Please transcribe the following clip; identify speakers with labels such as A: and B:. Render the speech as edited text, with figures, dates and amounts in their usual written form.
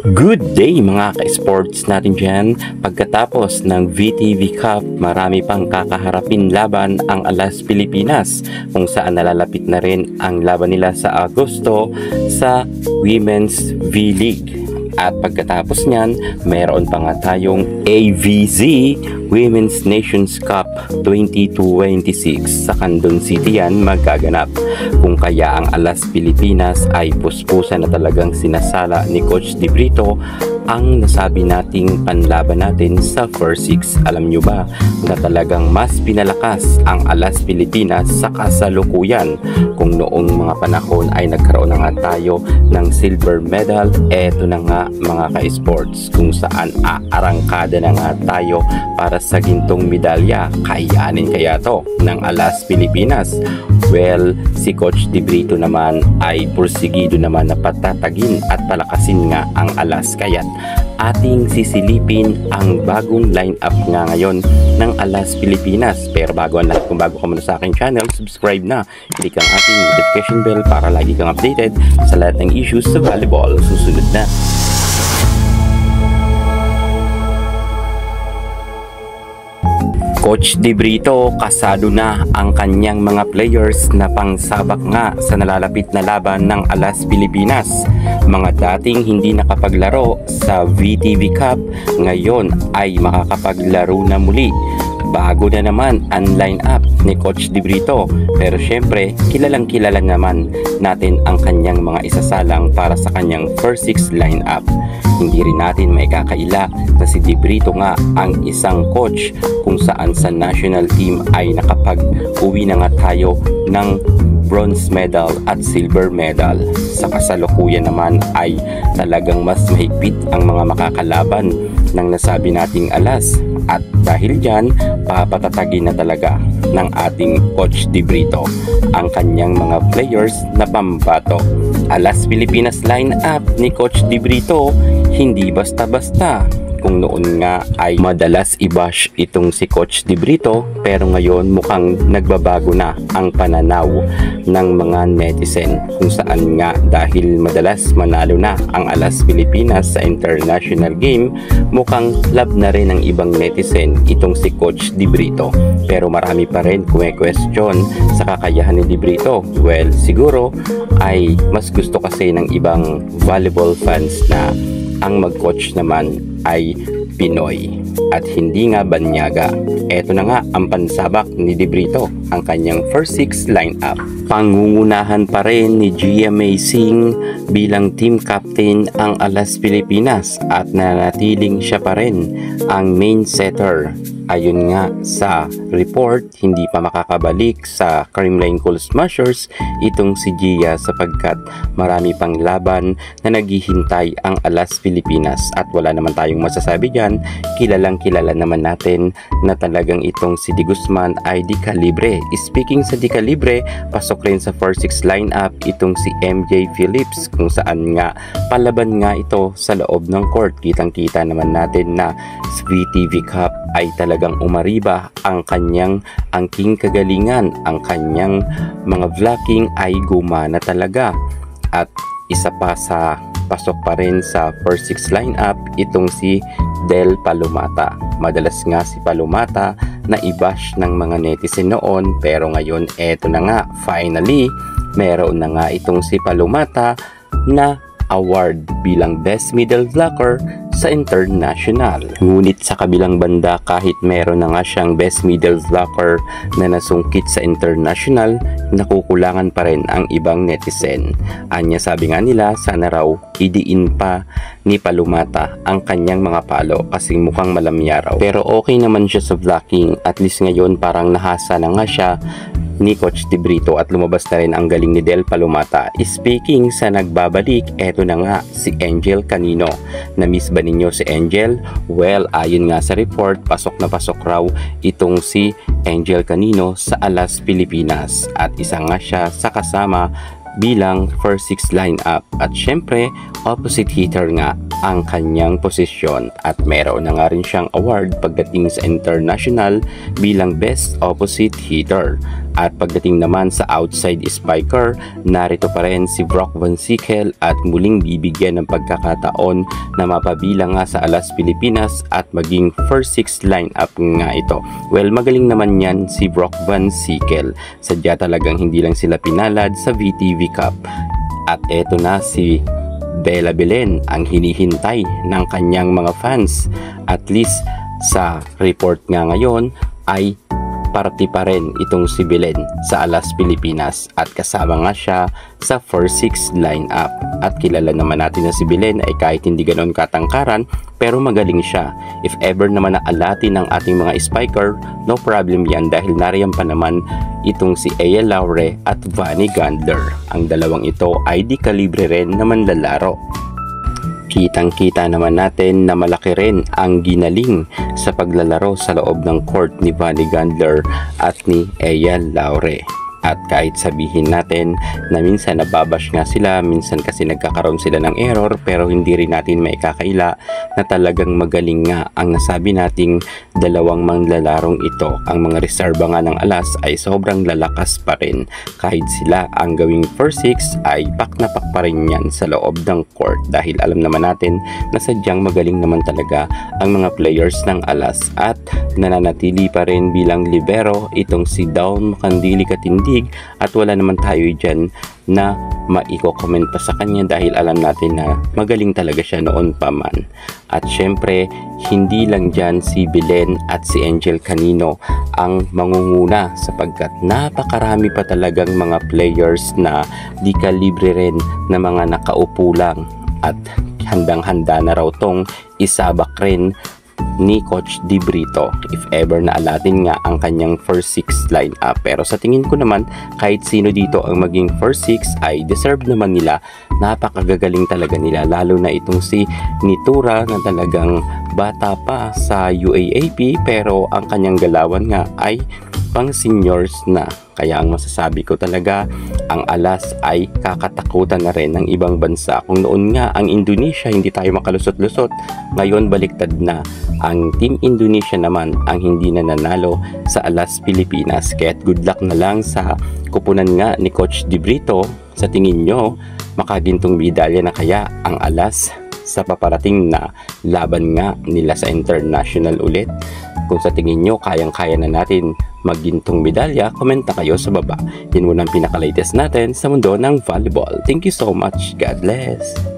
A: Good day mga ka-sports natin dyan. Pagkatapos ng VTV Cup, marami pang kakaharapin laban ang Alas Pilipinas, kung saan nalalapit na rin ang laban nila sa Agosto sa Women's V-League. At pagkatapos niyan, mayroon pa nga tayong AVZ Women's Nations Cup 2026 sa Candon City yan magaganap. Kung kaya ang Alas Pilipinas ay puspusan na talagang sinasala ni Coach De Brito ang nasabi nating panlaban natin sa first six. Alam nyo ba na talagang mas pinalakas ang Alas Pilipinas sa kasalukuyan? Kung noong mga panahon ay nagkaroon na nga tayo ng silver medal, eto na nga mga ka-sports kung saan aarangkada na nga tayo para sa gintong medalya. Kayanin kaya to ng Alas Pilipinas? Well, si Coach De Brito naman ay pursigido naman na patatagin at palakasin nga ang Alas. Kaya't ating sisilipin ang bagong lineup nga ngayon ng Alas Pilipinas. Pero bago ang lahat, kung bago ka muna sa aking channel, subscribe na. Click ang ating notification bell para lagi kang updated sa lahat ng issues sa volleyball. Susunod na. Coach De Brito, kasado na ang kanyang mga players na pangsabak nga sa nalalapit na laban ng Alas Pilipinas. Mga dating hindi nakapaglaro sa VTV Cup, ngayon ay makakapaglaro na muli. Bago na naman ang line-up ni Coach De Brito, pero syempre kilalang kilala naman natin ang kanyang mga isasalang para sa kanyang first six line-up. Hindi rin natin maikakaila na si De Brito nga ang isang coach kung saan sa national team ay nakapag-uwi na nga tayo ng bronze medal at silver medal. Sa kasalukuyan naman ay talagang mas mahigpit ang mga makakalaban ng nasabi nating Alas. At dahil dyan, papatatagin na talaga ng ating Coach De Brito ang kanyang mga players na pambato. Alas Pilipinas line-up ni Coach De Brito, hindi basta-basta. Kung noon nga ay madalas i-bash itong si Coach De Brito, pero ngayon mukhang nagbabago na ang pananaw ng mga netizen, kung saan nga dahil madalas manalo na ang Alas Pilipinas sa international game, mukhang love na rin ng ibang netizen itong si Coach De Brito. Pero marami pa rin question sa kakayahan ni De Brito. Well, siguro ay mas gusto kasi ng ibang volleyball fans na ang mag-coach naman ay Pinoy at hindi nga banyaga. Eto na nga ang pansabak ni De Brito, ang kanyang first six lineup. Pangungunahan pa rin ni Gia Maysing bilang team captain ang Alas Pilipinas at nanatiling siya pa rin ang main setter. Ayon nga sa report, hindi pa makakabalik sa Creamline Cool Smashers itong si Gia sapagkat marami pang laban na naghihintay ang Alas Pilipinas at wala naman tayong masasabi dyan. Kilalang kilala naman natin na talagang itong si De Guzman ay di kalibre. Speaking sa di kalibre, pasok rin sa first six lineup itong si MJ Phillips, kung saan nga palaban nga ito sa loob ng court. Kitang-kita naman natin na sa VTV Cup ay talagang umariba ang kanyang angking kagalingan, ang kanyang mga vlocking ay gumana talaga. At isa pa sa pasok pa rin sa first six lineup itong si Del Palomata. Madalas nga si Palomata na i-bash ng mga netizen noon, pero ngayon eto na nga, finally meron na nga itong si Palomata na award bilang best middle blocker sa international. Ngunit sa kabilang banda, kahit meron na nga siyang best middle blocker na nasungkit sa international, nakukulangan pa rin ang ibang netizen. Anya, sabi nga nila, sana raw idiin pa ni Palomata ang kanyang mga palo kasi mukhang malamya raw. Pero okay naman siya sa blocking, at least ngayon parang nahasa na nga siya ni Coach De Brito at lumabas na rin ang galing ni Del Palomata. Speaking sa nagbabalik, eto na nga si Angel Canino. Na-miss ba ninyo si Angel? Well, ayon nga sa report, pasok na pasok raw itong si Angel Canino sa Alas Pilipinas at isa nga siya sa kasama bilang first six lineup. At syempre, opposite hitter nga ang kanyang posisyon at meron na nga rin siyang award pagdating sa international bilang Best Opposite Hitter. At pagdating naman sa outside spiker, narito pa rin si Brock Van Sickle at muling bibigyan ng pagkakataon na mapabilang nga sa Alas Pilipinas at maging first six lineup nga ito. Well, magaling naman yan si Brock Van Sickle. Sadya talagang hindi lang sila pinalad sa VTV Cup. At eto na si Bella Belen ang hinihintay ng kanyang mga fans. At least sa report nga ngayon ay party pa rin itong si Belen sa Alas Pilipinas at kasama nga siya sa first six lineup. At kilala naman natin na si Belen ay kahit hindi ganoon katangkaran pero magaling siya. If ever naman na alatin ng ating mga spiker, no problem yan dahil nariyan pa naman itong si Aya Laure at Vanny Gandler. Ang dalawang ito ay di kalibre rin na manlalaro. Kitang-kita naman natin na malaki rin ang ginaling sa paglalaro sa loob ng court ni Vanny Gandler at ni Aya Laure. At kahit sabihin natin na minsan nababash nga sila, minsan kasi nagkakaroon sila ng error, pero hindi rin natin maikakaila na talagang magaling nga ang nasabi nating dalawang manglalarong ito. Ang mga reserba nga ng Alas ay sobrang lalakas pa rin. Kahit sila ang gawing first six ay pak na pak pa rin yan sa loob ng court dahil alam naman natin na sadyang magaling naman talaga ang mga players ng Alas. At nananatili pa rin bilang libero itong si Dawn Makandili Katindig at wala naman tayo dyan na maiko-comment pa sa kanya dahil alam natin na magaling talaga siya noon pa man. At syempre, hindi lang dyan si Belen at si Angel Canino ang mangunguna sapagkat napakarami pa talagang mga players na di kalibre rin na mga nakaupo lang at handang-handa na raw tong isabak rin ni Coach Di Brito if ever na alatin nga ang kanyang first six lineup. Pero sa tingin ko naman kahit sino dito ang maging first six ay deserve naman nila. Napakagagaling talaga nila, lalo na itong si Nitura na talagang bata pa sa UAAP pero ang kanyang galawan nga ay pang seniors na. Kaya ang masasabi ko talaga, ang Alas ay kakatakutan na rin ng ibang bansa. Kung noon nga ang Indonesia hindi tayo makalusot-lusot, ngayon baliktad na. Ang Team Indonesia naman ang hindi na nanalo sa Alas Pilipinas. Kaya good luck na lang sa kupunan nga ni Coach Di Brito. Sa tingin nyo, makagintong medalya na kaya ang Alas sa paparating na laban nga nila sa international ulit? Kung sa tingin nyo kayang-kaya na natin maggintong medalya, komenta kayo sa baba. Yan muna ang pinaka-latest natin sa mundo ng volleyball. Thank you so much. God bless.